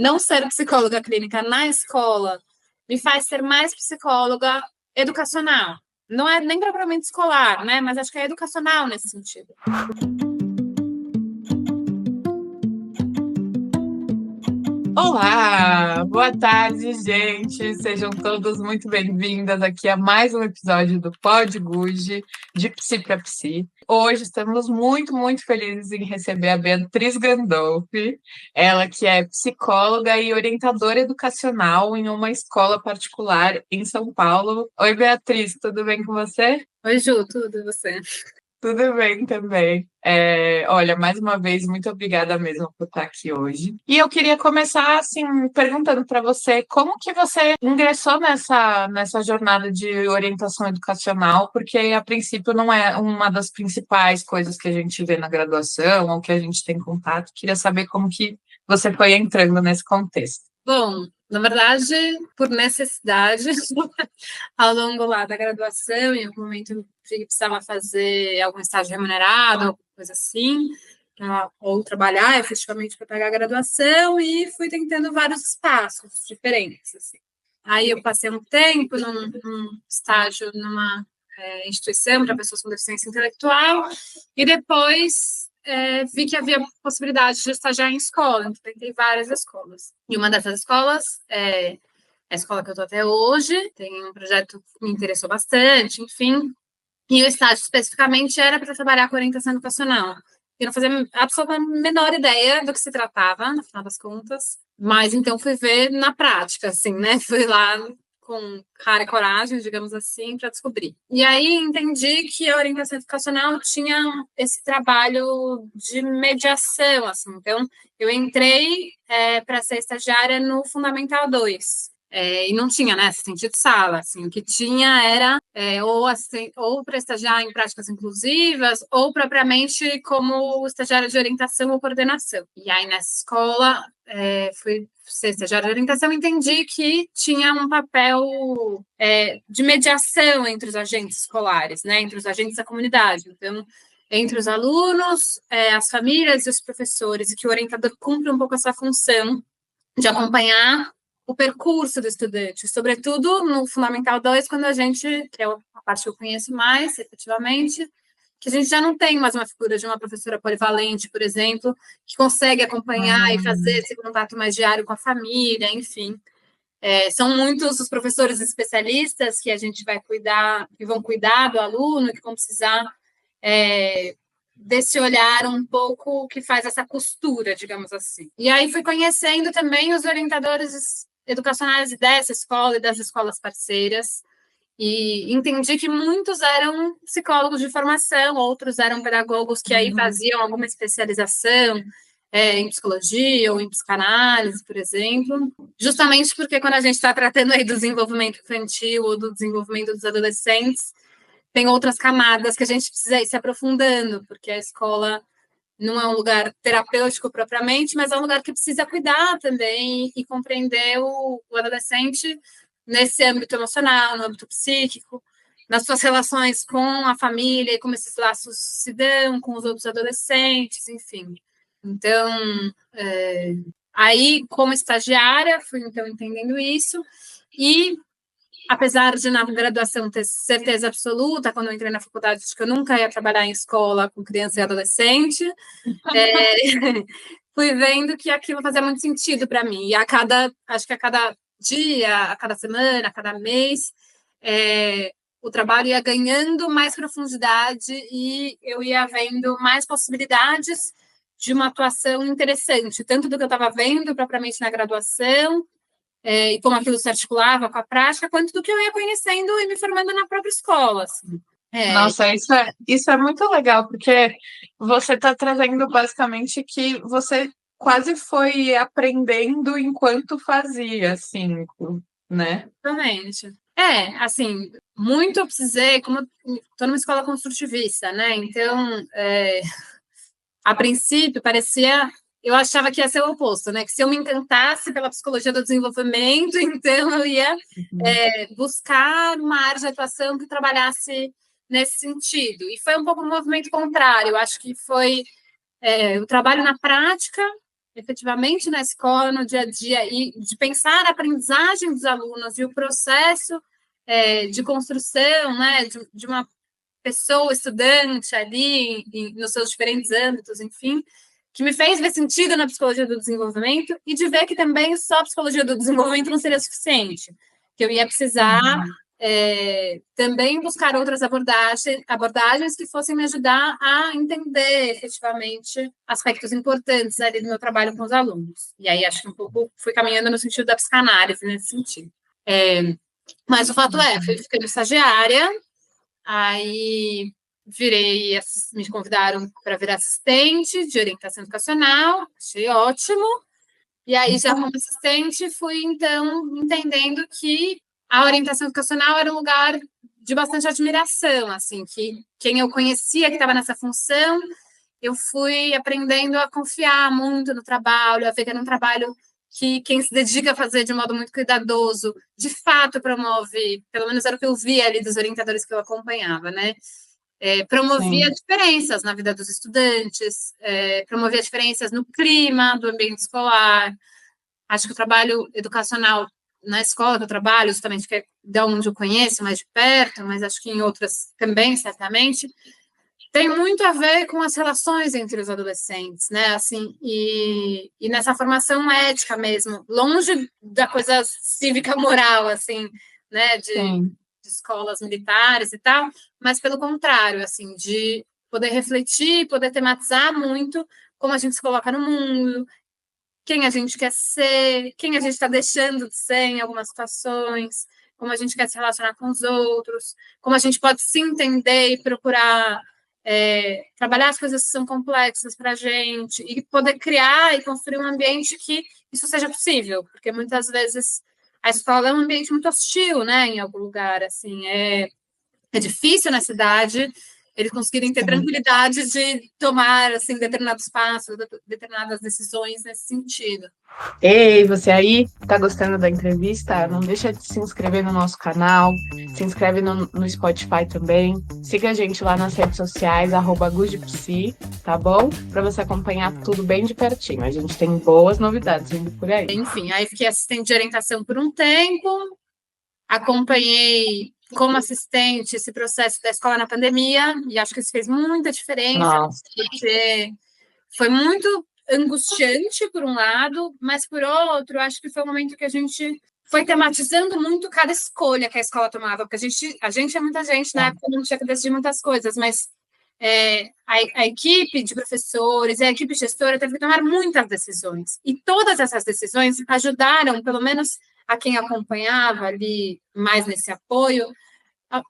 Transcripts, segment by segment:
não ser psicóloga clínica na escola me faz ser mais psicóloga educacional. Não é nem propriamente escolar, né? Mas acho que é educacional nesse sentido. Olá, boa tarde, gente. Sejam todos muito bem-vindas aqui a mais um episódio do Pod Gude, de Psi para Psi. Hoje estamos muito felizes em receber a Beatriz Gandolfi, ela que é psicóloga e orientadora educacional em uma escola particular em São Paulo. Oi, Beatriz, tudo bem com você? Oi, Ju, tudo e você? Tudo bem também. Olha, mais uma vez, muito obrigada mesmo por estar aqui hoje. E eu queria começar, assim, perguntando para você como que você ingressou nessa jornada de orientação educacional, porque a princípio não é uma das principais coisas que a gente vê na graduação ou que a gente tem contato. Queria saber como que você foi entrando nesse contexto. Bom, na verdade, por necessidade, ao longo lá da graduação, em algum momento eu precisava fazer algum estágio remunerado, alguma coisa assim, ou trabalhar efetivamente para pagar a graduação, e fui tentando vários espaços diferentes. Assim. Aí eu passei um tempo num estágio numa instituição para pessoas com deficiência intelectual, e depois vi que havia possibilidade de estagiar em escola, então tentei várias escolas. E uma dessas escolas é a escola que eu estou até hoje, tem um projeto que me interessou bastante, enfim. E o estágio especificamente era para trabalhar com orientação educacional. Eu não fazia absolutamente a menor ideia do que se tratava, no final das contas, mas então fui ver na prática, assim, né? Fui lá com cara e coragem, digamos assim, para descobrir. E aí entendi que a orientação educacional tinha esse trabalho de mediação, assim. Então, eu entrei para ser estagiária no Fundamental 2. E não tinha, né, assistente de sala, assim, o que tinha era ou para estagiar em práticas inclusivas, ou propriamente como estagiária de orientação ou coordenação. E aí, nessa escola, fui ser estagiária de orientação, entendi que tinha um papel de mediação entre os agentes escolares, né, entre os agentes da comunidade. Então, entre os alunos, as famílias e os professores, e que o orientador cumpre um pouco essa função de acompanhar o percurso do estudante, sobretudo no Fundamental 2, quando a gente, que é a parte que eu conheço mais, efetivamente, que a gente já não tem mais uma figura de uma professora polivalente, por exemplo, que consegue acompanhar e fazer esse contato mais diário com a família, enfim. São muitos os professores especialistas que a gente vai cuidar, que vão cuidar do aluno, que vão precisar desse olhar um pouco que faz essa costura, digamos assim. E aí fui conhecendo também os orientadores educacionais dessa escola e das escolas parceiras, e entendi que muitos eram psicólogos de formação, outros eram pedagogos que aí faziam alguma especialização em psicologia ou em psicanálise, por exemplo, justamente porque quando a gente está tratando aí do desenvolvimento infantil ou do desenvolvimento dos adolescentes, tem outras camadas que a gente precisa ir se aprofundando, porque a escola não é um lugar terapêutico propriamente, mas é um lugar que precisa cuidar também e compreender o adolescente nesse âmbito emocional, no âmbito psíquico, nas suas relações com a família e como esses laços se dão com os outros adolescentes, enfim. Então, aí, como estagiária, fui então entendendo isso, e apesar de na graduação ter certeza absoluta, quando eu entrei na faculdade, de que eu nunca ia trabalhar em escola com criança e adolescente, fui vendo que aquilo fazia muito sentido para mim. E acho que a cada dia, a cada semana, a cada mês, o trabalho ia ganhando mais profundidade e eu ia vendo mais possibilidades de uma atuação interessante, tanto do que eu estava vendo propriamente na graduação, e como aquilo se articulava com a prática, quanto do que eu ia conhecendo e me formando na própria escola. Assim. Nossa, isso é muito legal, porque você está trazendo basicamente que você quase foi aprendendo enquanto fazia, assim, né? Exatamente. Assim, muito eu precisei, como estou numa escola construtivista, né? Então, a princípio, parecia. Eu achava que ia ser o oposto, né? Que se eu me encantasse pela psicologia do desenvolvimento, então eu ia buscar uma área de atuação que trabalhasse nesse sentido. E foi um pouco um movimento contrário. Eu acho que foi o trabalho na prática, efetivamente na escola, no dia a dia, e de pensar a aprendizagem dos alunos e o processo de construção, né, de uma pessoa, estudante ali, nos seus diferentes âmbitos, enfim, que me fez ver sentido na psicologia do desenvolvimento e de ver que também só a psicologia do desenvolvimento não seria suficiente, que eu ia precisar também buscar outras abordagens que fossem me ajudar a entender efetivamente aspectos importantes ali do meu trabalho com os alunos. E aí acho que um pouco fui caminhando no sentido da psicanálise nesse sentido. Mas o fato fui ficando estagiária, aí me convidaram para virar assistente de orientação educacional, achei ótimo. E aí, já como assistente, fui, então, entendendo que a orientação educacional era um lugar de bastante admiração, assim, que quem eu conhecia que estava nessa função, eu fui aprendendo a confiar muito no trabalho, a ver que era um trabalho que quem se dedica a fazer de modo muito cuidadoso, de fato promove, pelo menos era o que eu via ali dos orientadores que eu acompanhava, né? Promovia Sim. diferenças na vida dos estudantes, promovia diferenças no clima do ambiente escolar. Acho que o trabalho educacional na escola que eu trabalho, justamente que é de onde eu conheço mais de perto, mas acho que em outras também, certamente, tem muito a ver com as relações entre os adolescentes, né? Assim, e nessa formação ética mesmo, longe da coisa cívica moral, assim, né? De escolas militares e tal, mas pelo contrário, assim, de poder refletir, poder tematizar muito como a gente se coloca no mundo, quem a gente quer ser, quem a gente está deixando de ser em algumas situações, como a gente quer se relacionar com os outros, como a gente pode se entender e procurar trabalhar as coisas que são complexas para a gente e poder criar e construir um ambiente que isso seja possível, porque muitas vezes a escola é um ambiente muito hostil, né, em algum lugar, assim, é difícil na cidade eles conseguirem ter tranquilidade de tomar, assim, determinados passos, determinadas decisões nesse sentido. Ei, você aí, tá gostando da entrevista? Não deixa de se inscrever no nosso canal, se inscreve no Spotify também, siga a gente lá nas redes sociais, @gudpsi, tá bom? Para você acompanhar tudo bem de pertinho. A gente tem boas novidades vindo por aí. Enfim, aí fiquei assistente de orientação por um tempo, acompanhei como assistente esse processo da escola na pandemia, e acho que isso fez muita diferença, porque foi muito angustiante, por um lado, mas, por outro, acho que foi um momento que a gente foi tematizando muito cada escolha que a escola tomava, porque a gente é muita gente, na época não tinha que decidir muitas coisas, mas a equipe de professores, a equipe gestora teve que tomar muitas decisões, e todas essas decisões ajudaram, pelo menos a quem acompanhava ali mais nesse apoio,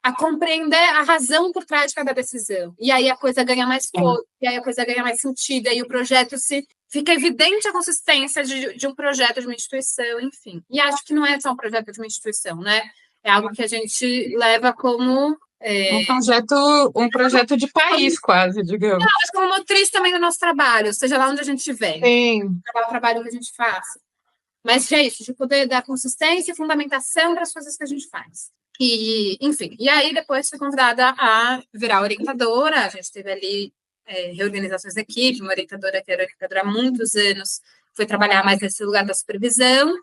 a compreender a razão por trás de cada decisão. E aí a coisa ganha mais força, e aí a coisa ganha mais sentido, e aí o projeto fica evidente a consistência de um projeto de uma instituição, enfim. E acho que não é só um projeto de uma instituição, né? É algo que a gente leva como um projeto de país, quase, digamos. Não, mas como motriz também do nosso trabalho, seja lá onde a gente estiver. Sim. O trabalho que a gente faça. Mas é isso, de poder dar consistência e fundamentação para as coisas que a gente faz. E, enfim, e aí depois fui convidada a virar orientadora, a gente teve ali reorganizações da equipe, uma orientadora que era orientadora há muitos anos, foi trabalhar mais nesse lugar da supervisão,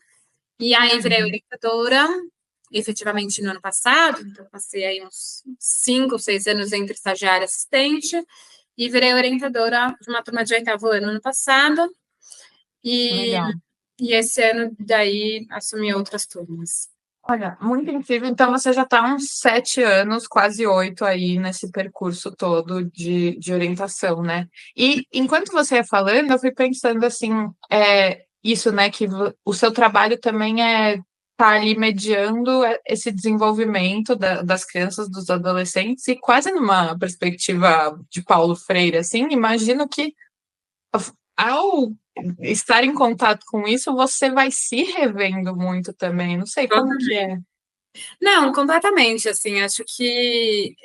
e aí virei orientadora, efetivamente no ano passado, então passei aí uns 5 ou 6 anos entre estagiária e assistente, e virei orientadora de uma turma de 8º ano no passado, Legal. E esse ano, daí, assumi outras turmas. Olha, muito incrível. Então, você já está há uns 7 anos, quase 8 aí, nesse percurso todo de orientação, né? E enquanto você ia falando, eu fui pensando assim, isso, né, que o seu trabalho também tá ali mediando esse desenvolvimento das crianças, dos adolescentes, e quase numa perspectiva de Paulo Freire, assim, imagino que ao estar em contato com isso, você vai se revendo muito também. Não sei como que é. Não, completamente. Assim, acho que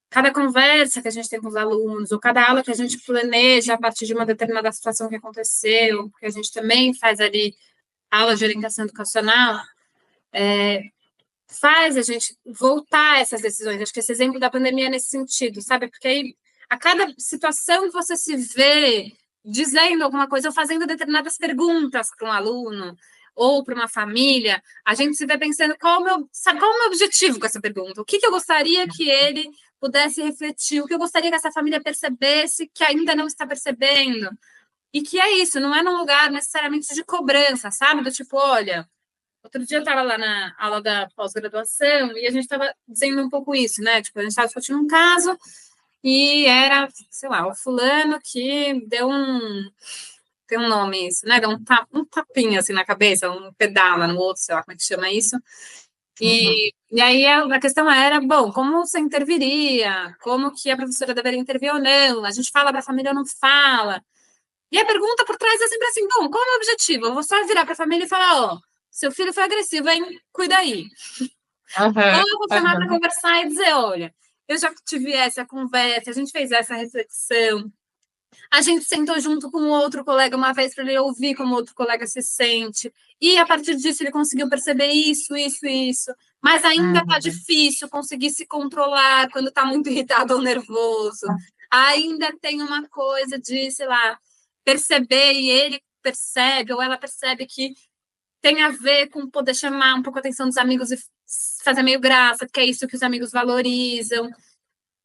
cada conversa que a gente tem com os alunos, ou cada aula que a gente planeja a partir de uma determinada situação que aconteceu, porque a gente também faz ali aula de orientação educacional, faz a gente voltar a essas decisões. Acho que esse exemplo da pandemia é nesse sentido, sabe? Porque aí, a cada situação que você se vê dizendo alguma coisa ou fazendo determinadas perguntas para um aluno ou para uma família, a gente se vê pensando qual é o meu objetivo com essa pergunta, o que eu gostaria que ele pudesse refletir, o que eu gostaria que essa família percebesse que ainda não está percebendo. E que é isso, não é num lugar necessariamente de cobrança, sabe? Do tipo, olha, outro dia eu estava lá na aula da pós-graduação e a gente estava dizendo um pouco isso, né? Tipo, a gente estava discutindo um caso e era, sei lá, o fulano que deu tem um nome isso, né? Deu um tapinha assim na cabeça, um pedala no outro, sei lá como é que chama isso. E aí a questão era, bom, como você interviria? Como que a professora deveria intervir ou não? A gente fala para a família ou não fala? E a pergunta por trás é sempre assim, bom, qual é o objetivo? Eu vou só virar para a família e falar, ó, seu filho foi agressivo, hein? Cuida aí. Ou eu vou chamar para conversar e dizer, olha, eu já tive essa conversa, a gente fez essa reflexão, a gente sentou junto com outro colega uma vez para ele ouvir como outro colega se sente, e a partir disso ele conseguiu perceber isso, isso, isso, mas ainda está difícil conseguir se controlar quando está muito irritado ou nervoso. Ainda tem uma coisa de, sei lá, perceber e ele percebe ou ela percebe que tem a ver com poder chamar um pouco a atenção dos amigos e fazer meio graça, que é isso que os amigos valorizam.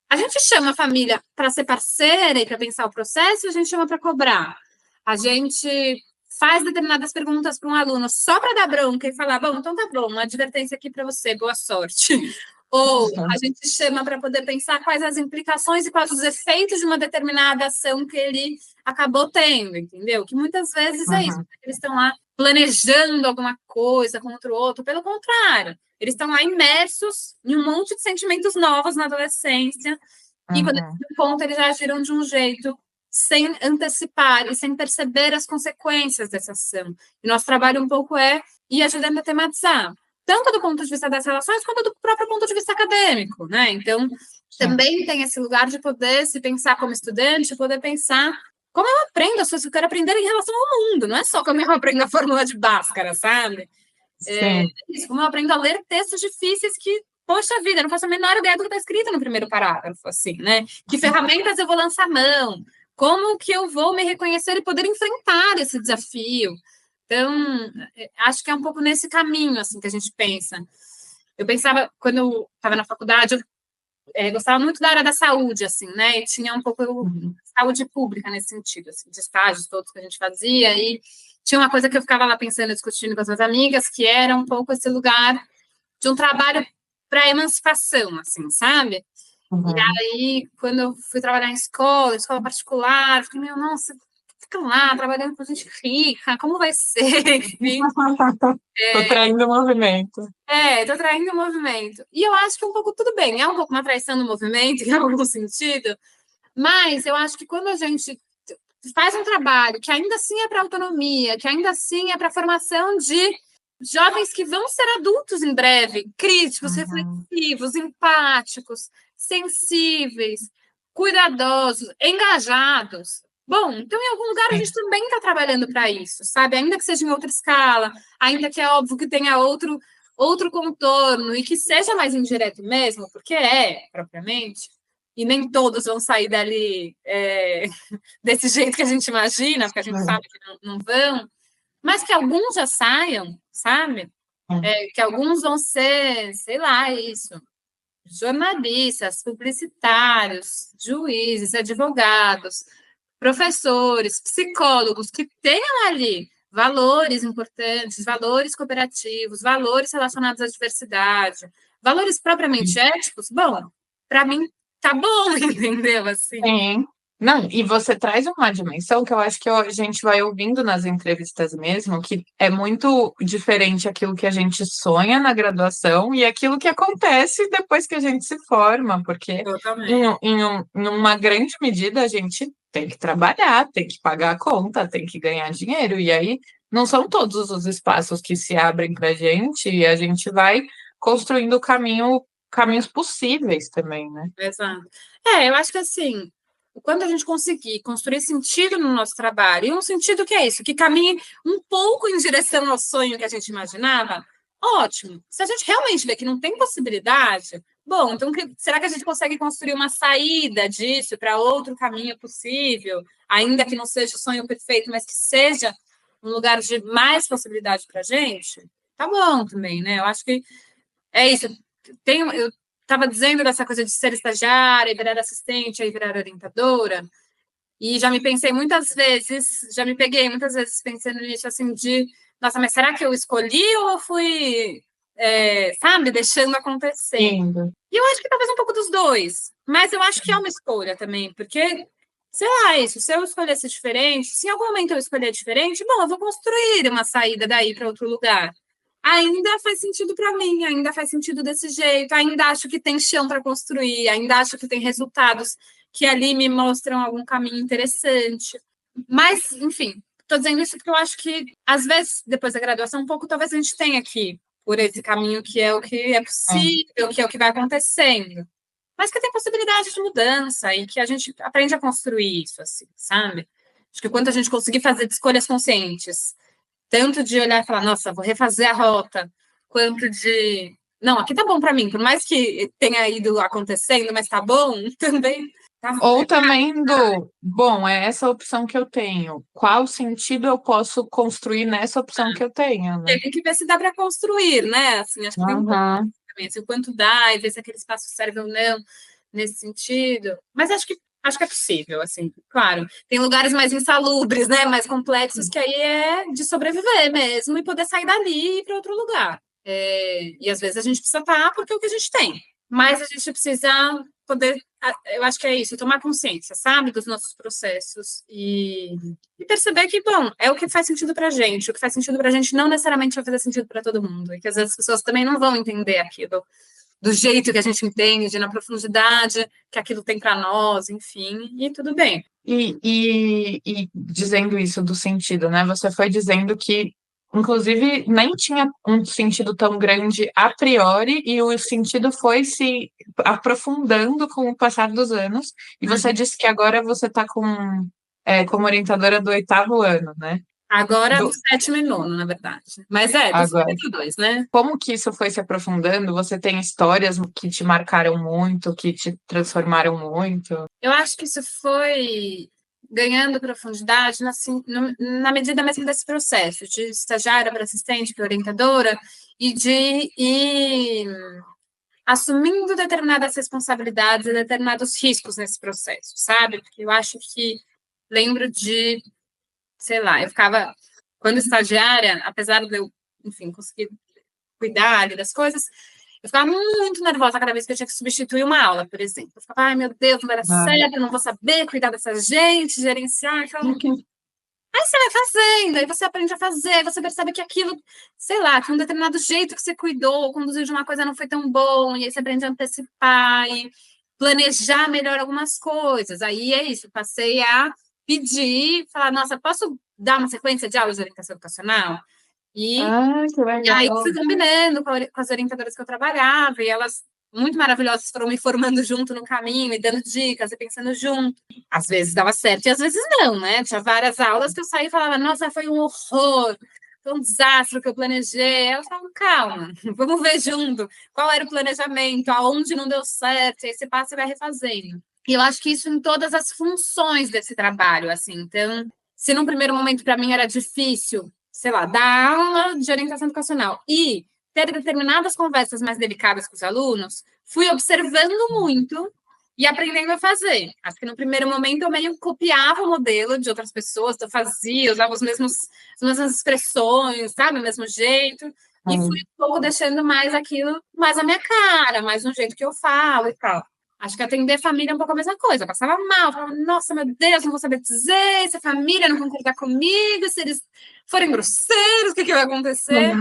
A gente chama a família para ser parceira e para pensar o processo, e a gente chama para cobrar. A gente faz determinadas perguntas para um aluno só para dar bronca e falar, bom, então tá bom, uma advertência aqui para você, boa sorte. Ou a gente chama para poder pensar quais as implicações e quais os efeitos de uma determinada ação que ele acabou tendo, entendeu? Que muitas vezes é isso, eles estão lá planejando alguma coisa contra o outro, pelo contrário, eles estão lá imersos em um monte de sentimentos novos na adolescência, e quando eles se ponto, eles agiram de um jeito sem antecipar e sem perceber as consequências dessa ação. E nosso trabalho um pouco é ir ajudando a tematizar, tanto do ponto de vista das relações, quanto do próprio ponto de vista acadêmico, né? Então, também tem esse lugar de poder se pensar como estudante, poder pensar como eu aprendo as coisas que eu quero aprender em relação ao mundo, não é só como eu aprendo a fórmula de Bhaskara, sabe? Isso, como eu aprendo a ler textos difíceis que, poxa vida, eu não faço a menor ideia do que está escrito no primeiro parágrafo, assim, né? Que ferramentas eu vou lançar a mão? Como que eu vou me reconhecer e poder enfrentar esse desafio? Então, acho que é um pouco nesse caminho, assim, que a gente pensa. Eu pensava, quando eu estava na faculdade, eu gostava muito da área da saúde, assim, né? E tinha um pouco saúde pública nesse sentido, assim, de estágios todos que a gente fazia, e tinha uma coisa que eu ficava lá pensando, discutindo com as minhas amigas, que era um pouco esse lugar de um trabalho para emancipação, assim, sabe? E aí, quando eu fui trabalhar em escola particular, eu fiquei, meu, nossa, fica lá trabalhando com gente rica, como vai ser? Enfim. Tô traindo o movimento. Tô traindo o movimento. E eu acho que um pouco tudo bem, é um pouco uma traição do movimento, em algum sentido, mas eu acho que quando a gente faz um trabalho que ainda assim é para autonomia, que ainda assim é para a formação de jovens que vão ser adultos em breve, críticos, reflexivos, empáticos, sensíveis, cuidadosos, engajados. Bom, então em algum lugar a gente também está trabalhando para isso, sabe? Ainda que seja em outra escala, ainda que é óbvio que tenha outro contorno e que seja mais indireto mesmo, porque propriamente, e nem todos vão sair dali desse jeito que a gente imagina, porque a gente sabe que não vão, mas que alguns já saiam, sabe? Que alguns vão ser, sei lá, isso, jornalistas, publicitários, juízes, advogados, professores, psicólogos, que tenham ali valores importantes, valores cooperativos, valores relacionados à diversidade, valores propriamente éticos, bom, para mim tá bom, entendeu? Assim. Sim. Não, e você traz uma dimensão que eu acho que a gente vai ouvindo nas entrevistas mesmo, que é muito diferente aquilo que a gente sonha na graduação e aquilo que acontece depois que a gente se forma, porque numa grande medida a gente tem que trabalhar, tem que pagar a conta, tem que ganhar dinheiro, e aí não são todos os espaços que se abrem para a gente e a gente vai construindo o caminhos possíveis também, né? Exato. Eu acho que assim, quando a gente conseguir construir sentido no nosso trabalho, e um sentido que é isso, que caminhe um pouco em direção ao sonho que a gente imaginava, ótimo. Se a gente realmente vê que não tem possibilidade, bom, então será que a gente consegue construir uma saída disso para outro caminho possível, ainda que não seja o sonho perfeito, mas que seja um lugar de mais possibilidade para a gente? Tá bom também, né? Eu acho que é isso. Eu estava dizendo dessa coisa de ser estagiária, virar assistente, aí virar orientadora, e já me pensei muitas vezes, já me peguei muitas vezes pensando nisso, assim, de, nossa, mas será que eu escolhi ou eu fui, sabe, deixando acontecer? Sim. E eu acho que talvez um pouco dos dois, mas eu acho que é uma escolha também, porque, sei lá, isso, se eu escolhesse diferente, se em algum momento eu escolher diferente, bom, eu vou construir uma saída daí para outro lugar. Ainda faz sentido para mim, ainda faz sentido desse jeito, ainda acho que tem chão para construir, ainda acho que tem resultados que ali me mostram algum caminho interessante. Mas, enfim, estou dizendo isso porque eu acho que, às vezes, depois da graduação, um pouco talvez a gente tenha que por esse caminho que é o que é possível, que é o que vai acontecendo. Mas que tem possibilidade de mudança e que a gente aprende a construir isso, assim, sabe? Acho que quando a gente conseguir fazer escolhas conscientes, tanto de olhar e falar, nossa, vou refazer a rota, quanto de, não, aqui tá bom para mim, por mais que tenha ido acontecendo, mas tá bom, também tá. Ou também bom, é essa opção que eu tenho. Qual sentido eu posso construir nessa opção que eu tenho, né? Tem que ver se dá para construir, né? Assim, acho que tem também, assim, o quanto dá e ver se aquele espaço serve ou não nesse sentido. Mas acho que é possível, assim, claro. Tem lugares mais insalubres, né? Mais complexos, que aí é de sobreviver mesmo e poder sair dali e ir para outro lugar. E às vezes a gente precisa estar porque é o que a gente tem. Mas a gente precisa poder, eu acho que é isso, tomar consciência, sabe, dos nossos processos e perceber que, bom, é o que faz sentido pra gente. O que faz sentido pra gente não necessariamente vai fazer sentido para todo mundo. E que às vezes as pessoas também não vão entender aquilo do jeito que a gente entende, na profundidade que aquilo tem para nós, enfim, e tudo bem. E dizendo isso do sentido, né? Você foi dizendo que, inclusive, nem tinha um sentido tão grande a priori, e o sentido foi se aprofundando com o passar dos anos. E você disse que agora você está como orientadora do 8º ano, né? Agora do Do, 7º e 9º, na verdade. Mas do agora. 52, né? Como que isso foi se aprofundando? Você tem histórias que te marcaram muito, que te transformaram muito? Eu acho que isso foi ganhando profundidade na medida mesmo desse processo, de estagiária para assistente, para orientadora, e de ir assumindo determinadas responsabilidades e determinados riscos nesse processo, sabe? Porque eu acho que lembro de, sei lá, eu ficava, quando estagiária, apesar de eu, enfim, conseguir cuidar ali das coisas, eu ficava muito nervosa cada vez que eu tinha que substituir uma aula, por exemplo. Eu ficava, ai meu Deus, não vai dar Ah, certo, eu não vou saber cuidar dessa gente, gerenciar. Aí você vai fazendo, aí você aprende a fazer, aí você percebe que aquilo, sei lá, que um determinado jeito que você cuidou, conduziu de uma coisa não foi tão bom, e aí você aprende a antecipar e planejar melhor algumas coisas. Aí é isso, passei a pedir, falar, nossa, posso dar uma sequência de aulas de orientação educacional? E que e aí legal. fui combinando com as orientadoras que eu trabalhava, e elas, muito maravilhosas, foram me formando junto no caminho, e dando dicas, e pensando junto. Às vezes dava certo e às vezes não, né? Tinha várias aulas que eu saía e falava, nossa, foi um horror, foi um desastre o que eu planejei. Elas falavam, calma, vamos ver junto qual era o planejamento, aonde não deu certo, e aí você passa e vai refazendo. E eu acho que isso em todas as funções desse trabalho, assim. Então, se num primeiro momento para mim era difícil, sei lá, dar aula de orientação educacional e ter determinadas conversas mais delicadas com os alunos, fui observando muito e aprendendo a fazer. Acho que no primeiro momento eu meio copiava o modelo de outras pessoas, eu fazia, usava as mesmas expressões, sabe, o mesmo jeito, e fui um pouco deixando mais aquilo, mais a minha cara, mais um jeito que eu falo e tal. Acho que atender família é um pouco a mesma coisa. Eu passava mal, falava, nossa, meu Deus, não vou saber dizer, se a família não concordar comigo, se eles forem grosseiros, o que vai acontecer?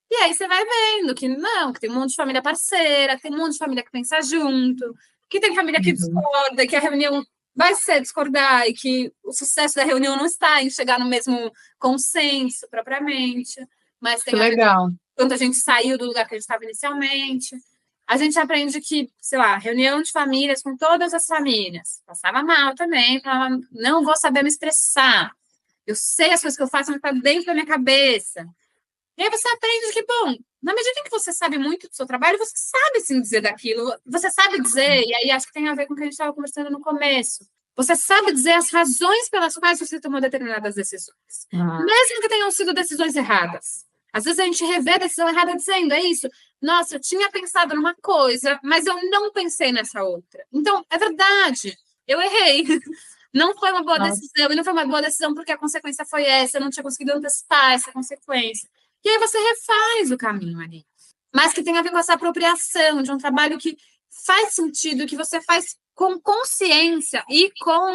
E aí você vai vendo que não, que tem um monte de família parceira, tem um monte de família que pensa junto, que tem família que discorda, que a reunião vai ser discordar e que o sucesso da reunião não está em chegar no mesmo consenso propriamente, mas Que tem a ver legal. quando a gente saiu do lugar que a gente estava inicialmente. A gente aprende que, sei lá, reunião de famílias com todas as famílias. Passava mal também, falava, não vou saber me expressar. Eu sei as coisas que eu faço, mas está dentro da minha cabeça. E aí você aprende que, bom, na medida em que você sabe muito do seu trabalho, você sabe sim dizer daquilo, você sabe dizer, e aí acho que tem a ver com o que a gente estava conversando no começo. Você sabe dizer as razões pelas quais você tomou determinadas decisões, mesmo que tenham sido decisões erradas. Às vezes a gente revê a decisão errada dizendo, é isso, nossa, eu tinha pensado numa coisa, mas eu não pensei nessa outra. Então, é verdade, eu errei. Não foi uma boa decisão, e não foi uma boa decisão porque a consequência foi essa, eu não tinha conseguido antecipar essa consequência. E aí você refaz o caminho ali. Mas que tem a ver com essa apropriação de um trabalho que faz sentido, que você faz com consciência e com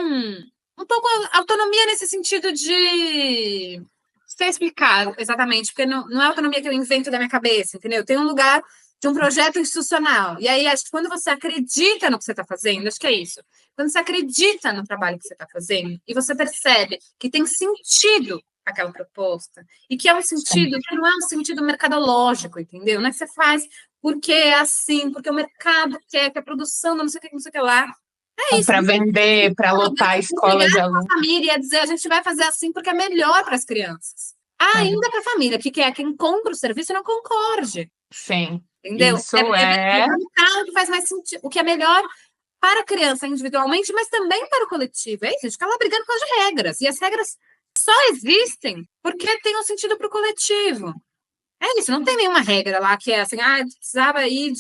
um pouco autonomia nesse sentido de sei explicar exatamente, porque não é autonomia que eu invento da minha cabeça, entendeu? Tem um lugar de um projeto institucional. E aí, acho que quando você acredita no que você está fazendo, acho que é isso. Quando você acredita no trabalho que você está fazendo e você percebe que tem sentido aquela proposta e que é um sentido que não é um sentido mercadológico, entendeu? Não é que você faz porque é assim, porque o mercado quer, que a produção não sei o que, não sei o que lá. É isso. Para vender, para lotar a escola de alunos. A família dizer, a gente vai fazer assim porque é melhor para as crianças. Ainda para a família, que quer quem compra o serviço não concorde. Sim. Entendeu? Isso é um carro que faz mais sentido, o que é melhor para a criança individualmente, mas também para o coletivo. É isso, a gente fica lá brigando com as regras. E as regras só existem porque tem um sentido para o coletivo. É isso, não tem nenhuma regra lá que é assim, precisava ir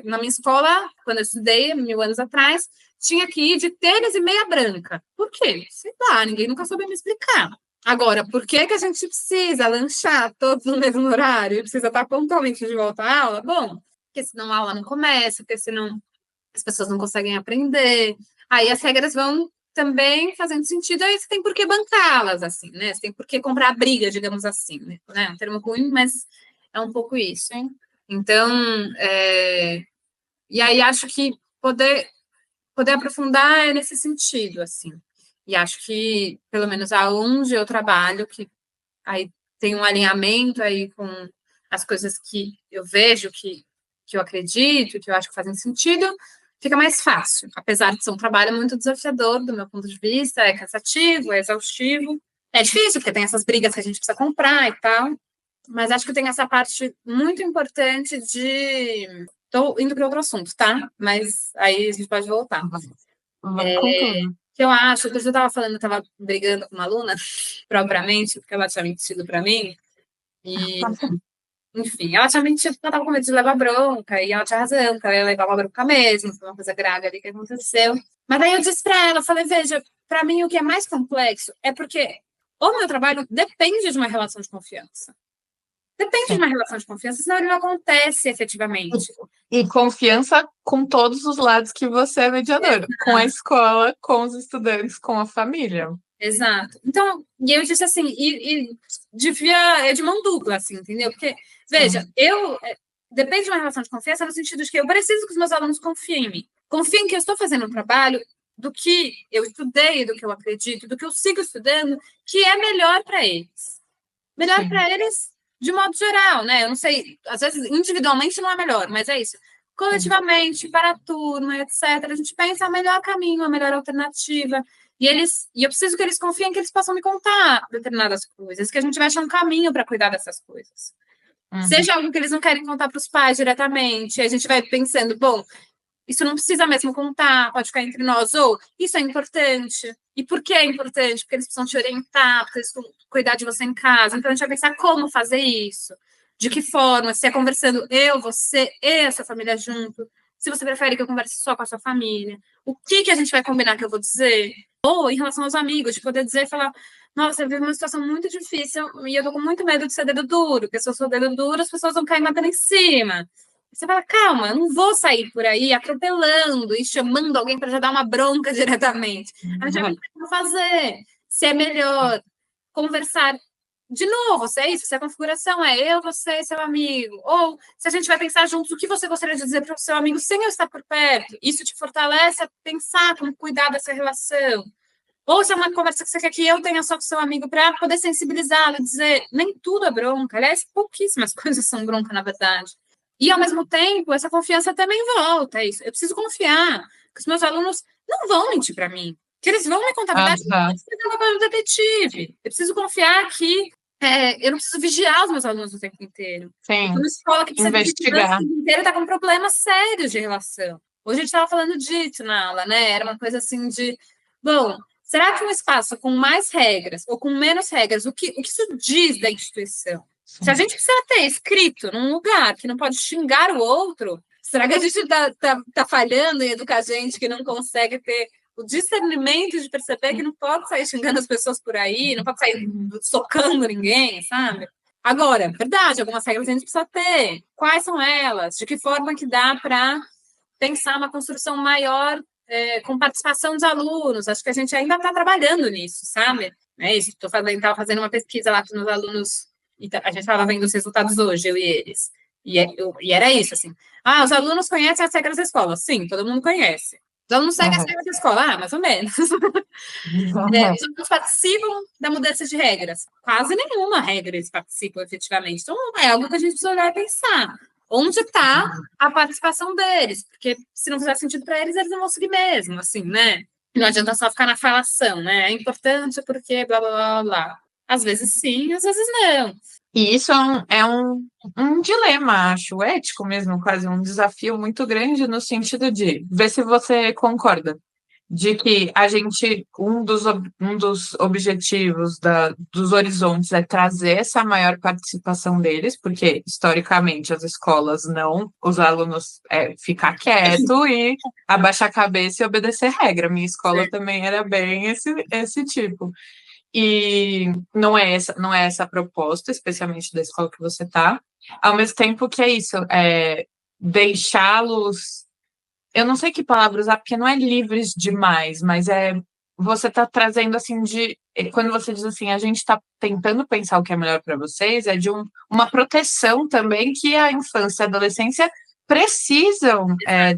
na minha escola, quando eu estudei, 1000 anos atrás, tinha que ir de tênis e meia branca. Por quê? Sei lá, ninguém nunca soube me explicar. Agora, por que a gente precisa lanchar todos no mesmo horário e precisa estar pontualmente de volta à aula? Bom, porque senão a aula não começa, porque senão as pessoas não conseguem aprender. Aí as regras vão também fazendo sentido, aí você tem por que bancá-las, assim, né? Você tem por que comprar a briga, digamos assim, né? É um termo ruim, mas é um pouco isso, hein? Então, e aí acho que poder aprofundar é nesse sentido, assim. E acho que, pelo menos aonde eu trabalho, que aí tem um alinhamento aí com as coisas que eu vejo, que eu acredito, que eu acho que fazem sentido, fica mais fácil. Apesar de ser um trabalho muito desafiador, do meu ponto de vista, é cansativo, é exaustivo. É difícil, porque tem essas brigas que a gente precisa comprar e tal. Mas acho que tem essa parte muito importante de... Estou indo para outro assunto, tá? Mas aí a gente pode voltar. Vamos com tudo. Que eu acho, eu estava falando, eu estava brigando com uma aluna, propriamente, porque ela tinha mentido para mim, e, enfim, ela tinha mentido porque ela estava com medo de levar bronca, e ela tinha razão, porque ela ia levar uma bronca mesmo, foi uma coisa grave ali que aconteceu. Mas daí eu disse para ela, eu falei, veja, para mim o que é mais complexo é porque o meu trabalho depende de uma relação de confiança. Depende de uma relação de confiança, senão ele não acontece efetivamente. E confiança com todos os lados que você é mediadora, com a escola, com os estudantes, com a família. Exato. Então, e eu disse assim, é de mão dupla, assim, entendeu? Porque, veja, depende de uma relação de confiança no sentido de que eu preciso que os meus alunos confiem em mim. Confiem que eu estou fazendo um trabalho do que eu estudei, do que eu acredito, do que eu sigo estudando, que é melhor para eles. Melhor para eles de modo geral, né? Eu não sei, às vezes individualmente não é melhor, mas é isso. Coletivamente, para a turma, etc., a gente pensa o melhor caminho, a melhor alternativa. E eu preciso que eles confiem que eles possam me contar determinadas coisas, que a gente vai achar um caminho para cuidar dessas coisas. Seja algo que eles não querem contar para os pais diretamente, a gente vai pensando, bom, isso não precisa mesmo contar, pode ficar entre nós, ou isso é importante. E por que é importante? Porque eles precisam te orientar, porque eles precisam cuidar de você em casa. Então, a gente vai pensar como fazer isso, de que forma, se é conversando eu, você e essa família junto, se você prefere que eu converse só com a sua família, o que a gente vai combinar que eu vou dizer? Ou em relação aos amigos, de poder dizer e falar, nossa, eu vivo uma situação muito difícil e eu tô com muito medo de ser dedo duro, porque se eu sou dedo duro, as pessoas vão cair matando em cima. Você fala, calma, eu não vou sair por aí atropelando e chamando alguém para já dar uma bronca diretamente. A gente vai como fazer, se é melhor conversar de novo, se é isso, se a configuração é eu, você e seu amigo, ou se a gente vai pensar juntos o que você gostaria de dizer para o seu amigo sem eu estar por perto, isso te fortalece a pensar como cuidar dessa relação. Ou se é uma conversa que você quer que eu tenha só com seu amigo para poder sensibilizá-lo e dizer, nem tudo é bronca, aliás, pouquíssimas coisas são bronca, na verdade. E, ao mesmo tempo, essa confiança também volta. É isso. Eu preciso confiar que os meus alunos não vão mentir para mim, que eles vão me contar a verdade, não vão fazer um papel de detetive. Eu preciso confiar que eu não preciso vigiar os meus alunos o tempo inteiro. Sim. Uma escola que precisa Investigar. o tempo inteiro está com problemas sérios de relação. Hoje a gente estava falando disso na aula, né? Era uma coisa assim de, bom, será que um espaço com mais regras ou com menos regras, o que isso diz da instituição? Sim. Se a gente precisa ter escrito num lugar que não pode xingar o outro, será que a gente tá falhando em educar gente que não consegue ter o discernimento de perceber que não pode sair xingando as pessoas por aí, não pode sair socando ninguém, sabe? Agora, verdade, algumas regras a gente precisa ter. Quais são elas? De que forma que dá para pensar uma construção maior com participação dos alunos? Acho que a gente ainda está trabalhando nisso, sabe? É isso, estava fazendo uma pesquisa lá com os alunos, e a gente estava vendo os resultados hoje, eu e eles. E era isso, assim. Os alunos conhecem as regras da escola? Sim, todo mundo conhece. Os alunos seguem as regras da escola? Mais ou menos. Os alunos participam da mudança de regras? Quase nenhuma regra eles participam efetivamente. Então, é algo que a gente precisa olhar e pensar. Onde está a participação deles? Porque se não fizer sentido para eles, eles não vão seguir mesmo, assim, né? Não adianta só ficar na falação, né? É importante porque blá, blá, blá, blá. Às vezes sim, às vezes não. E isso um dilema, acho, ético mesmo, quase um desafio muito grande no sentido de ver se você concorda. De que a gente, um dos objetivos dos horizontes é trazer essa maior participação deles, porque historicamente as escolas não, os alunos ficar quieto e abaixar a cabeça e obedecer regra. Minha escola também era bem esse tipo. E não é essa a proposta, especialmente da escola que você está. Ao mesmo tempo que é isso, deixá-los, eu não sei que palavra usar, porque não é livres demais, mas você está trazendo assim quando você diz assim, a gente está tentando pensar o que é melhor para vocês, é de uma proteção também que a infância e a adolescência precisam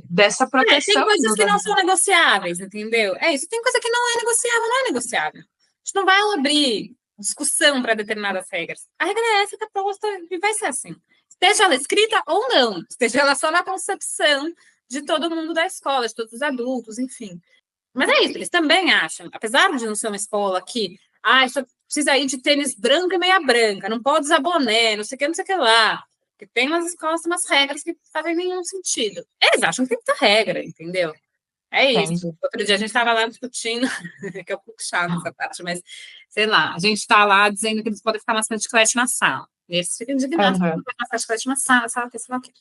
dessa proteção. Tem coisas que não são negociáveis, entendeu? É isso, tem coisa que não é negociável, não é negociável. A gente não vai abrir discussão para determinadas regras. A regra é essa que é proposta e vai ser assim. Esteja ela escrita ou não, esteja ela só na concepção de todo mundo da escola, de todos os adultos, enfim. Mas é isso, eles também acham, apesar de não ser uma escola que só precisa ir de tênis branco e meia branca, não pode usar boné, não sei o que lá. Porque tem umas escolas, umas regras que fazem nenhum sentido. Eles acham que tem muita regra, entendeu? É isso. Entendi. Outro dia a gente estava lá discutindo, que é um pouco chato essa parte, mas sei lá, a gente está lá dizendo que eles podem ficar mascando chiclete na sala. E eles ficam indignados, que não pode mascar chiclete na sala, que sei lá o quê.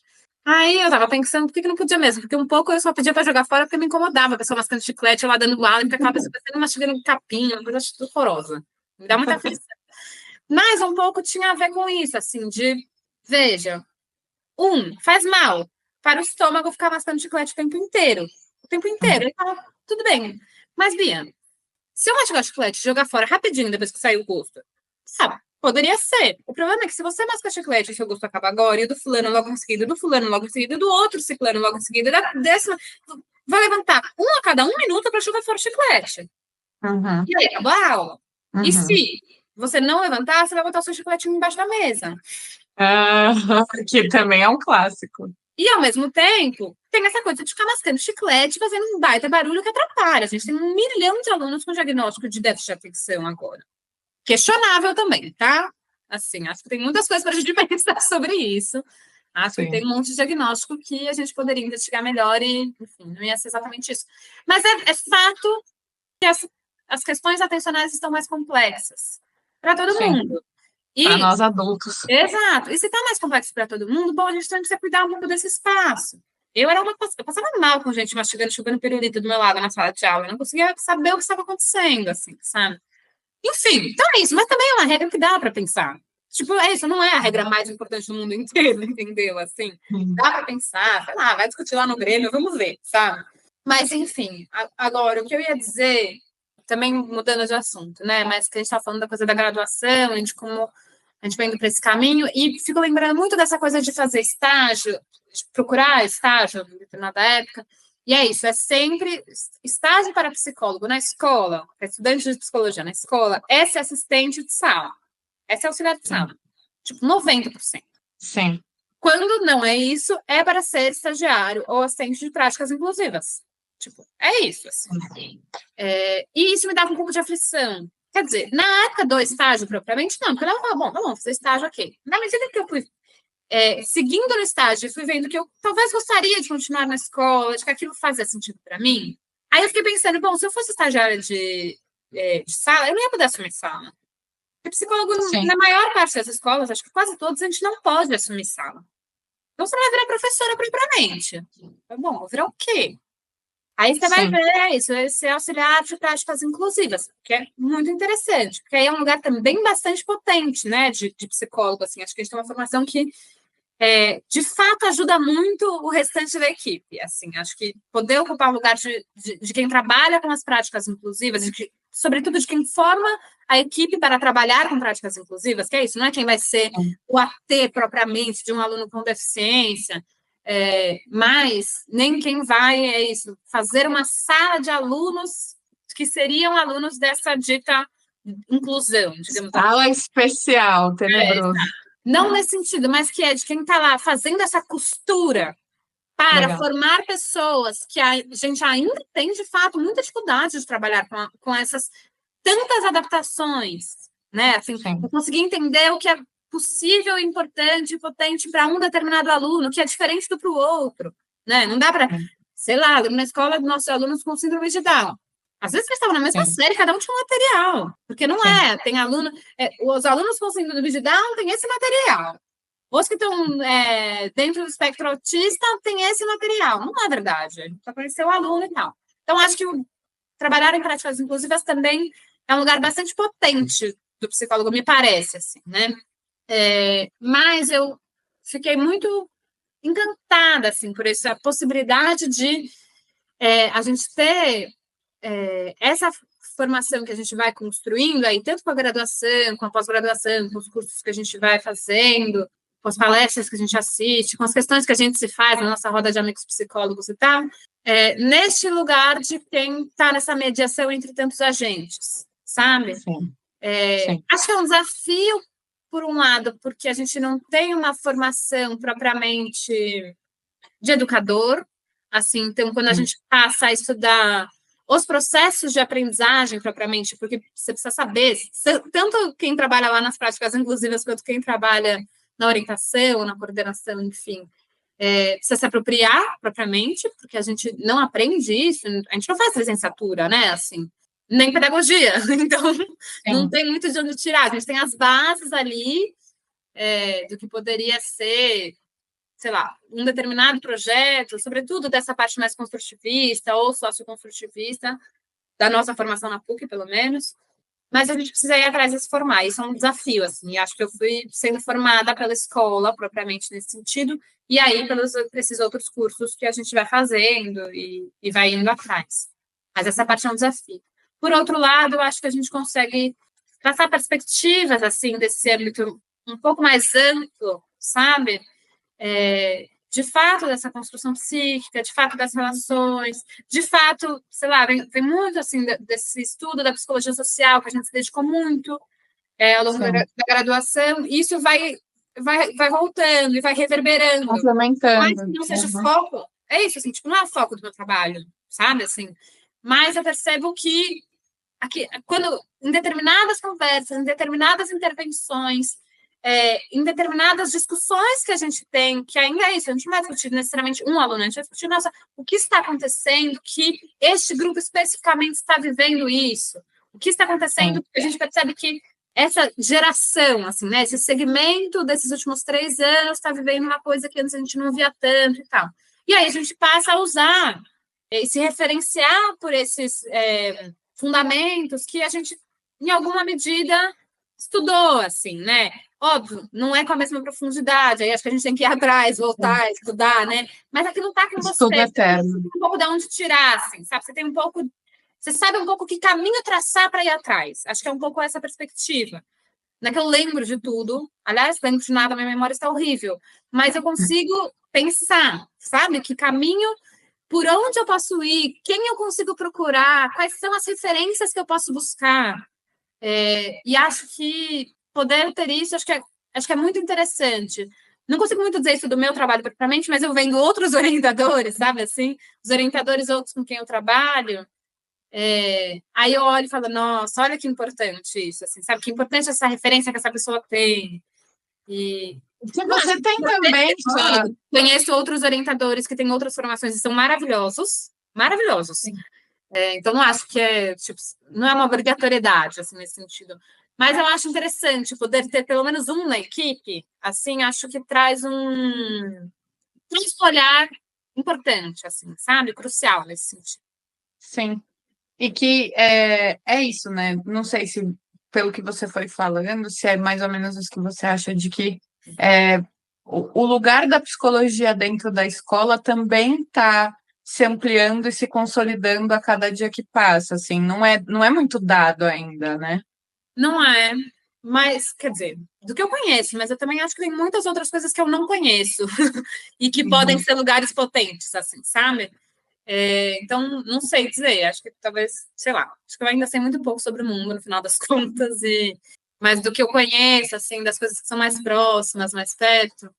Aí eu tava pensando, por que não podia mesmo? Porque um pouco eu só pedia pra jogar fora porque me incomodava a pessoa mascando chiclete, lá dando bala, e aquela pessoa parecendo mastigando capim, uma coisa horrorosa. Me dá muita aflição. Mas um pouco tinha a ver com isso, assim, veja, faz mal para o estômago ficar mascando chiclete o tempo inteiro. O tempo inteiro. Ele fala, tudo bem. Mas, Bia, se eu mastigar chiclete e jogar fora rapidinho depois que sair o gosto, sabe? Poderia ser. O problema é que se você masca chiclete e seu gosto acaba agora, e o do fulano logo em seguida, do fulano logo em seguida, do outro ciclano logo em seguida, da décima, vai levantar a cada 1 minuto para jogar fora o chiclete. Uhum. E aí acabou a aula. Uhum. E se você não levantar, você vai botar o seu chiclete embaixo da mesa. Que também é um clássico. E, ao mesmo tempo, tem essa coisa de ficar mascando chiclete, fazendo um baita barulho que atrapalha. A gente tem 1 milhão de alunos com diagnóstico de déficit de atenção agora. Questionável também, tá? Assim, acho que tem muitas coisas para a gente pensar sobre isso. Acho que tem um monte de diagnóstico que a gente poderia investigar melhor e, enfim, não ia ser exatamente isso. Mas é fato que as questões atencionais estão mais complexas para todo mundo. Para nós adultos. Exato. E se está mais complexo para todo mundo, bom, a gente tem que cuidar um pouco desse espaço. Eu passava mal com gente mastigando, chupando pirulito do meu lado na sala de aula. Eu não conseguia saber o que estava acontecendo, assim, sabe? Enfim, então é isso. Mas também é uma regra que dá para pensar. Tipo, isso não é a regra mais importante do mundo inteiro, entendeu? Assim, dá para pensar, sei lá, vai discutir lá no Grêmio, vamos ver, sabe? Mas, enfim, agora, o que eu ia dizer, também mudando de assunto, né? Mas que a gente está falando da coisa da graduação, de como a gente vai indo para esse caminho, e fico lembrando muito dessa coisa de fazer estágio, de procurar estágio em determinada época. E é isso, é sempre estágio para psicólogo na escola, estudante de psicologia na escola, esse é assistente de sala, esse é auxiliar de sala. Tipo, 90%. Sim. Quando não é isso, é para ser estagiário ou assistente de práticas inclusivas. Tipo, é isso, assim. E isso me dava um pouco de aflição, Quer dizer, na época do estágio propriamente, não, porque ela falou, bom, tá bom, fazer estágio, ok. Na medida que eu fui seguindo no estágio e fui vendo que eu talvez gostaria de continuar na escola, de que aquilo fazia sentido para mim, aí eu fiquei pensando, bom, se eu fosse estagiária de sala, eu não ia poder assumir sala. Porque psicólogo, Sim. na maior parte das escolas, acho que quase todos, a gente não pode assumir sala. Então você não vai virar professora propriamente. Bom, vou virar o quê? Aí você vai Sim. ver isso, esse auxiliar de práticas inclusivas, que é muito interessante, porque aí é um lugar também bastante potente, né, de psicólogo, assim, acho que a gente tem uma formação que, de fato, ajuda muito o restante da equipe, assim, acho que poder ocupar o lugar de quem trabalha com as práticas inclusivas, sobretudo de quem forma a equipe para trabalhar com práticas inclusivas, que é isso, não é quem vai ser o AT propriamente de um aluno com deficiência, mas nem quem vai, fazer uma sala de alunos que seriam alunos dessa dita inclusão, digamos assim. Sala especial, tenebroso. Não nesse sentido, mas que é de quem está lá fazendo essa costura para Legal. formar pessoas que a gente ainda tem, de fato, muita dificuldade de trabalhar com essas tantas adaptações, né? Assim, eu consegui entender o que é possível, importante e potente para um determinado aluno, que é diferente do para o outro, né? Não dá para, sei lá, na escola, nossos alunos com síndrome de Down. Às vezes eles estavam na mesma série, cada um tinha um material, porque não tem aluno, os alunos com síndrome de Down têm esse material. Os que estão dentro do espectro autista têm esse material. Não é verdade. Só conhecer o aluno e tal. Então, acho que trabalhar em práticas inclusivas também é um lugar bastante potente do psicólogo, me parece, assim, né? Mas eu fiquei muito encantada, assim, por essa possibilidade de a gente ter essa formação que a gente vai construindo aí, tanto com a graduação, com a pós-graduação, com os cursos que a gente vai fazendo, com as palestras que a gente assiste, com as questões que a gente se faz na nossa roda de amigos psicólogos e tal, neste lugar de quem está nessa mediação entre tantos agentes, sabe? Sim. Acho que é um desafio, por um lado, porque a gente não tem uma formação propriamente de educador, assim, então quando a gente passa a estudar os processos de aprendizagem propriamente, porque você precisa saber, tanto quem trabalha lá nas práticas inclusivas quanto quem trabalha na orientação, na coordenação, enfim, precisa se apropriar propriamente, porque a gente não aprende isso, a gente não faz licenciatura, né, assim, nem pedagogia, então não tem muito de onde tirar, a gente tem as bases ali do que poderia ser, sei lá, um determinado projeto, sobretudo dessa parte mais construtivista ou socioconstrutivista, da nossa formação na PUC, pelo menos, mas a gente precisa ir atrás de se formar, isso é um desafio, assim, acho que eu fui sendo formada pela escola, propriamente nesse sentido, e aí pelos esses outros cursos que a gente vai fazendo e vai indo atrás. Mas essa parte é um desafio. Por outro lado, eu acho que a gente consegue traçar perspectivas, assim, desse âmbito um pouco mais amplo, sabe? De fato, dessa construção psíquica, de fato, das relações, de fato, sei lá, vem muito, assim, desse estudo da psicologia social, que a gente se dedicou muito ao longo da graduação, e isso vai voltando e vai reverberando. Complementando. Mas que não seja o foco, é isso, assim, tipo, não é o foco do meu trabalho, sabe, assim, mas eu percebo que quando, em determinadas conversas, em determinadas intervenções, em determinadas discussões que a gente tem, que ainda é isso, a gente não vai discutir necessariamente um aluno, a gente vai discutir, nossa, o que está acontecendo que este grupo especificamente está vivendo isso? O que está acontecendo? A gente percebe que essa geração, assim, né, esse segmento desses últimos 3 anos está vivendo uma coisa que antes a gente não via tanto e tal. E aí a gente passa a usar e se referenciar por esses fundamentos que a gente, em alguma medida, estudou, assim, né? Óbvio, não é com a mesma profundidade, aí acho que a gente tem que ir atrás, voltar, estudar, né? Mas aqui não está com você. Estudo eterno. Você tem um pouco de onde tirar, assim, sabe? Você sabe um pouco que caminho traçar para ir atrás. Acho que é um pouco essa perspectiva. Não é que eu lembro de tudo, aliás, não lembro de nada, minha memória está horrível, mas eu consigo pensar, sabe? Que caminho, por onde eu posso ir, quem eu consigo procurar, quais são as referências que eu posso buscar. E acho que poder ter isso, acho que é muito interessante. Não consigo muito dizer isso do meu trabalho propriamente, mas eu vendo outros orientadores, sabe assim? Os orientadores outros com quem eu trabalho, Aí eu olho e falo, nossa, olha que importante isso, assim, sabe? Que importante essa referência que essa pessoa tem. E Que você tem também, conheço outros orientadores que têm outras formações e são maravilhosos, maravilhosos. Então, não acho que tipo, não é uma obrigatoriedade, assim, nesse sentido. Mas eu acho interessante poder ter pelo menos um na equipe, assim, acho que traz um olhar importante, assim, sabe? Crucial nesse sentido. sim. E que é isso, né? Não sei se, pelo que você foi falando, se é mais ou menos isso que você acha de que o lugar da psicologia dentro da escola também está se ampliando e se consolidando a cada dia que passa, assim, não é muito dado ainda, né? Não é, mas, quer dizer, do que eu conheço, mas eu também acho que tem muitas outras coisas que eu não conheço e que podem ser lugares potentes, assim, sabe? Então, não sei dizer, acho que talvez, sei lá, acho que eu ainda sei muito pouco sobre o mundo, no final das contas, mas do que eu conheço, assim, das coisas que são mais próximas, mais perto,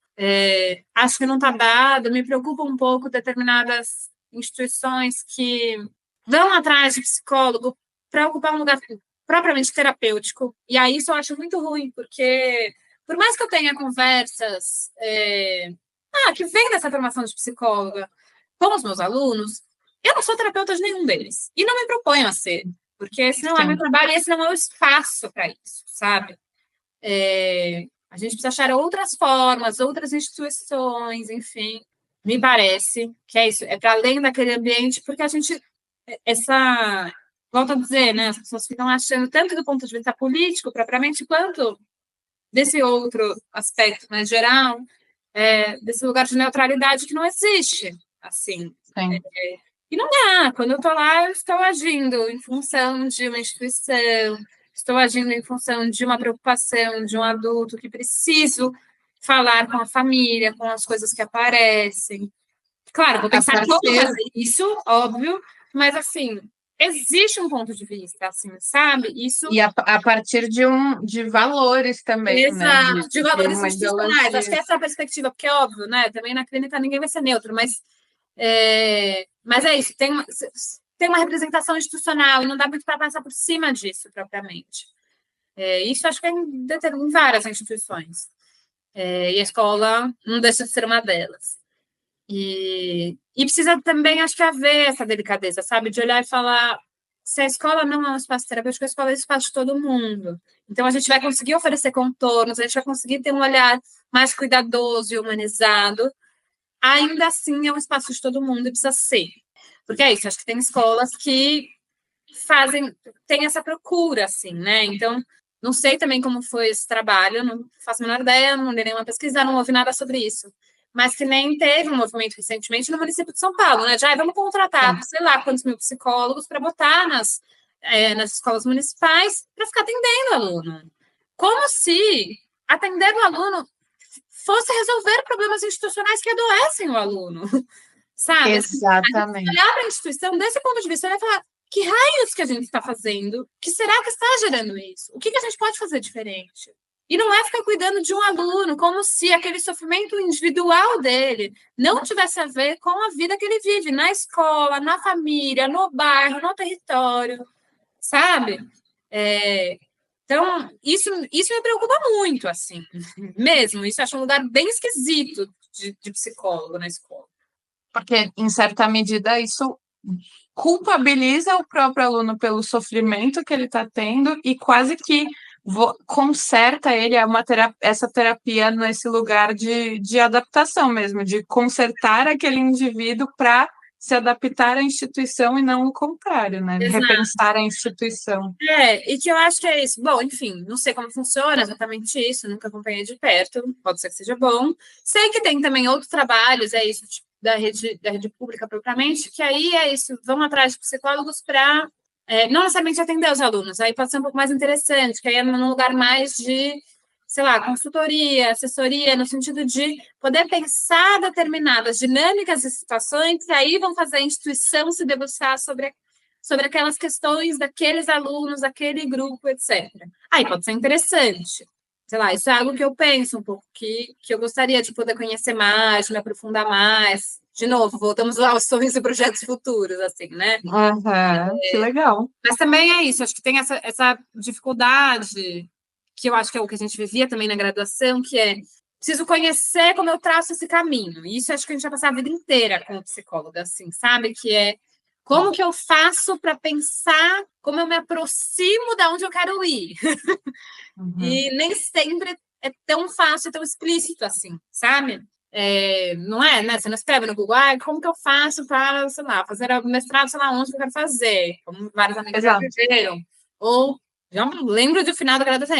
acho que não está dado, me preocupa um pouco determinadas instituições que vão atrás de psicólogo para ocupar um lugar propriamente terapêutico, e aí isso eu acho muito ruim, porque por mais que eu tenha conversas que vem dessa formação de psicóloga, com os meus alunos, eu não sou terapeuta de nenhum deles. E não me proponho a ser, porque esse não é meu trabalho e esse não é o espaço para isso, sabe? A gente precisa achar outras formas, outras instituições, enfim. Me parece que é isso, é para além daquele ambiente, porque a gente, volto a dizer, né, as pessoas ficam achando tanto do ponto de vista político, propriamente, quanto desse outro aspecto mais geral, desse lugar de neutralidade que não existe, assim. E não dá, quando eu estou lá, eu estou agindo em função de uma instituição, estou agindo em função de uma preocupação de um adulto que preciso falar com a família, com as coisas que aparecem. Claro, vou pensar como fazer isso, óbvio, mas assim, existe um ponto de vista, assim, sabe? Isso. E a partir de valores também, exato, né? de valores institucionais. Acho que essa é a perspectiva, porque é óbvio, né? Também na clínica ninguém vai ser neutro, mas é isso, tem uma representação institucional e não dá muito para passar por cima disso propriamente. Isso acho que é em várias instituições. E a escola não deixa de ser uma delas. E precisa também, acho que, haver essa delicadeza, sabe? De olhar e falar, se a escola não é um espaço terapêutico, a escola é um espaço de todo mundo. Então, a gente vai conseguir oferecer contornos, a gente vai conseguir ter um olhar mais cuidadoso e humanizado. Ainda assim, é um espaço de todo mundo e precisa ser. Porque é isso, acho que tem escolas que tem essa procura, assim, né? Então, não sei também como foi esse trabalho, não faço a menor ideia, não li nenhuma pesquisa, não ouvi nada sobre isso. Mas que nem teve um movimento recentemente no município de São Paulo, né? Vamos contratar, sei lá, quantos mil psicólogos para botar nas escolas municipais para ficar atendendo o aluno. Como se atender o aluno fosse resolver problemas institucionais que adoecem o aluno, sabe? Exatamente. Olhar para a instituição desse ponto de vista, e falar, que raios que a gente está fazendo? Que será que está gerando isso? O que a gente pode fazer diferente? E não é ficar cuidando de um aluno como se aquele sofrimento individual dele não tivesse a ver com a vida que ele vive na escola, na família, no bairro, no território, sabe? Então, isso me preocupa muito, assim, mesmo. Isso eu acho um lugar bem esquisito de psicólogo na escola. Porque, em certa medida, isso culpabiliza o próprio aluno pelo sofrimento que ele está tendo e quase que conserta ele essa terapia nesse lugar de adaptação mesmo, de consertar aquele indivíduo para se adaptar à instituição e não o contrário, né? Exato. Repensar a instituição. E que eu acho que é isso. Bom, enfim, não sei como funciona exatamente isso, nunca acompanhei de perto, pode ser que seja bom. Sei que tem também outros trabalhos, isso, tipo, da rede pública propriamente, que aí é isso, vão atrás de psicólogos para não necessariamente atender os alunos, aí pode ser um pouco mais interessante, que aí é num lugar mais de, sei lá, consultoria, assessoria, no sentido de poder pensar determinadas dinâmicas e situações, e aí vão fazer a instituição se debruçar sobre aquelas questões daqueles alunos, daquele grupo, etc. Aí pode ser interessante. Sei lá, isso é algo que eu penso um pouco, que eu gostaria de poder conhecer mais, de me aprofundar mais, de novo, voltamos lá aos sonhos e projetos futuros, assim, né? Que legal. Mas também é isso, acho que tem essa dificuldade, que eu acho que é o que a gente vivia também na graduação, que é preciso conhecer como eu traço esse caminho. E isso acho que a gente vai passar a vida inteira com o psicólogo, assim, sabe? Que é como que eu faço para pensar, como eu me aproximo da onde eu quero ir. E nem sempre é tão fácil, tão explícito assim, sabe? Não é, né? Você não escreve no Google, como que eu faço para, sei lá, fazer mestrado, sei lá, onde que eu quero fazer, como vários amigos já viveram. Ou, já me lembro do final da graduação,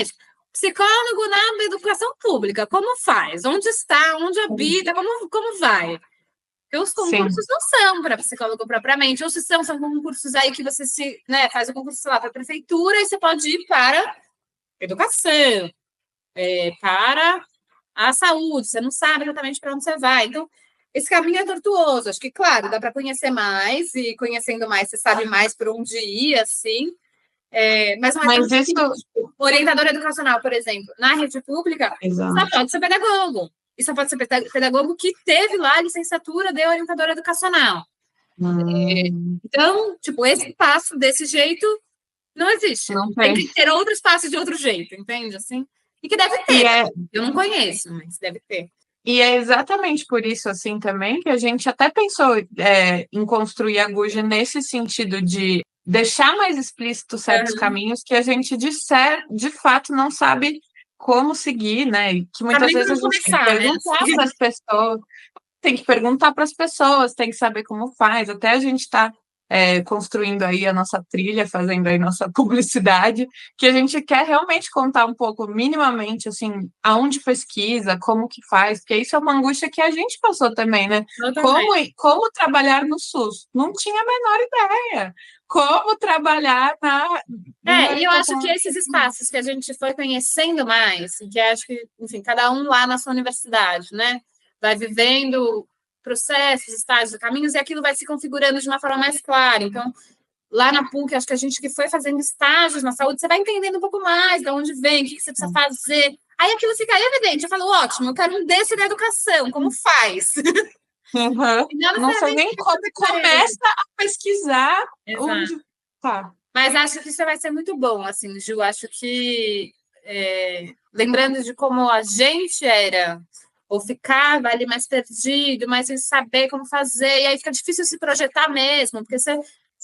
psicólogo na educação pública, como faz? Onde está? Onde habita? Como vai? Porque os concursos não são para psicólogo propriamente, ou se são concursos aí que você faz o concurso, sei lá, para a prefeitura e você pode ir para educação, para a saúde, você não sabe exatamente para onde você vai. Então, esse caminho é tortuoso. Acho que, claro, dá para conhecer mais, e conhecendo mais, você sabe mais por onde ir, assim. Mas não é tão difícil. Orientador educacional, por exemplo, na rede pública, só pode ser pedagogo. E só pode ser pedagogo que teve lá a licenciatura de orientador educacional. Então, tipo, esse passo desse jeito não existe. Não tem que ter outros passos de outro jeito, entende? Assim, e que deve ter. Eu não conheço, mas deve ter. E é exatamente por isso, assim, também, que a gente até pensou em construir a Guja nesse sentido de deixar mais explícito certos caminhos que a gente, de fato, não sabe como seguir, né? E que muitas vezes a gente tem que perguntar para as pessoas, tem que saber como faz, até a gente está construindo aí a nossa trilha, fazendo aí nossa publicidade, que a gente quer realmente contar um pouco, minimamente, assim, aonde pesquisa, como que faz, porque isso é uma angústia que a gente passou também, né? Como trabalhar no SUS? Não tinha a menor ideia. Como trabalhar e eu acho que esses espaços que a gente foi conhecendo mais, que acho que, enfim, cada um lá na sua universidade, né? Vai vivendo processos, estágios, caminhos, e aquilo vai se configurando de uma forma mais clara. Então, lá na PUC, acho que a gente que foi fazendo estágios na saúde, você vai entendendo um pouco mais de onde vem, o que você precisa fazer. Aí aquilo fica evidente. Eu falo, ótimo, eu quero um desse da educação, como faz? Não sei nem como começa a pesquisar. Onde... Mas acho que isso vai ser muito bom, assim, Ju. Acho que, lembrando de como a gente era, ou ficava ali mais perdido, mais sem saber como fazer, e aí fica difícil se projetar mesmo, porque você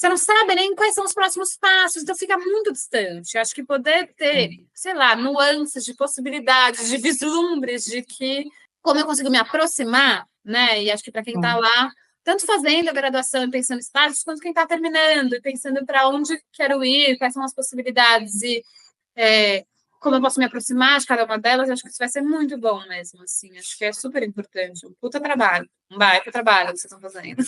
não sabe nem quais são os próximos passos, então fica muito distante. Acho que poder ter, sei lá, nuances de possibilidades, de vislumbres, de que como eu consigo me aproximar, né? E acho que para quem está lá, tanto fazendo a graduação e pensando em estágios, quanto quem está terminando e pensando para onde quero ir, quais são as possibilidades e como eu posso me aproximar de cada uma delas, acho que isso vai ser muito bom mesmo, assim, acho que é super importante, um puta trabalho, um baita trabalho que vocês estão fazendo.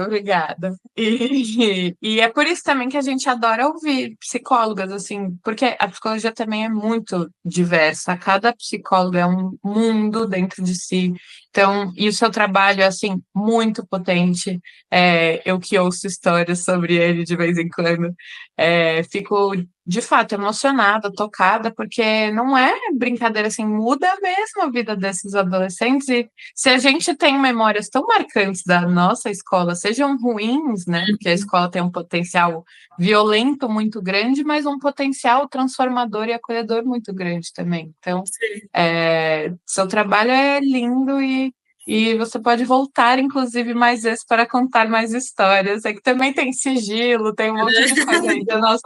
Obrigada. E é por isso também que a gente adora ouvir psicólogas, assim, porque a psicologia também é muito diversa, cada psicólogo é um mundo dentro de si. Então, e o seu trabalho é, assim, muito potente. Eu que ouço histórias sobre ele de vez em quando, fico, de fato, emocionada, tocada, porque não é brincadeira, assim, muda mesmo a vida desses adolescentes. E se a gente tem memórias tão marcantes da nossa escola, sejam ruins, né, porque a escola tem um potencial violento muito grande, mas um potencial transformador e acolhedor muito grande também. Então, seu trabalho é lindo e você pode voltar, inclusive, mais vezes para contar mais histórias. É que também tem sigilo, tem um monte de coisa aí do nosso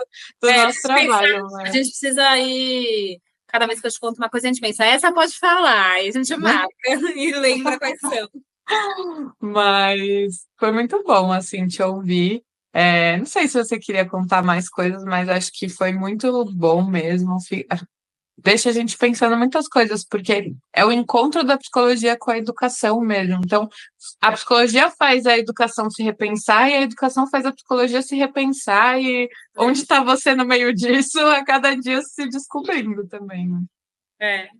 trabalho. A gente precisa ir... Cada vez que eu te conto uma coisa, a gente pensa, essa pode falar, e a gente marca e lembra quais são. Mas foi muito bom, assim, te ouvir. Não sei se você queria contar mais coisas, mas acho que foi muito bom mesmo. Deixa a gente pensando muitas coisas, porque é o encontro da psicologia com a educação mesmo. Então, a psicologia faz a educação se repensar e a educação faz a psicologia se repensar. E onde está você no meio disso, a cada dia se descobrindo também.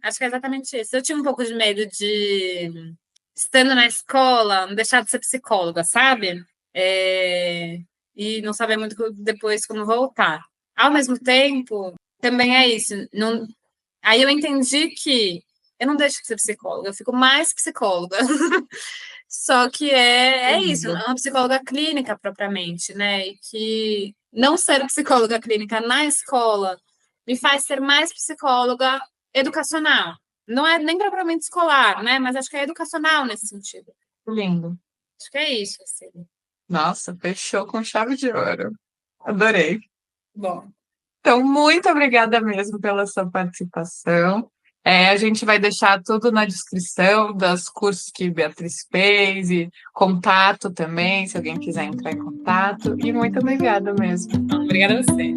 Acho que é exatamente isso. Eu tinha um pouco de medo de, estando na escola, não deixar de ser psicóloga, sabe? E não saber muito depois como voltar. Ao mesmo tempo, também é isso. Não... Aí eu entendi que eu não deixo de ser psicóloga, eu fico mais psicóloga. Só que é isso, Lindo. não é uma psicóloga clínica propriamente, né? E que não ser psicóloga clínica na escola me faz ser mais psicóloga educacional. Não é nem propriamente escolar, né? Mas acho que é educacional nesse sentido. Lindo. Acho que é isso, assim. Nossa, fechou com chave de ouro. Adorei. Bom, Então, muito obrigada mesmo pela sua participação. A gente vai deixar tudo na descrição dos cursos que Beatriz fez e contato também, se alguém quiser entrar em contato. E muito obrigada mesmo. obrigada a você.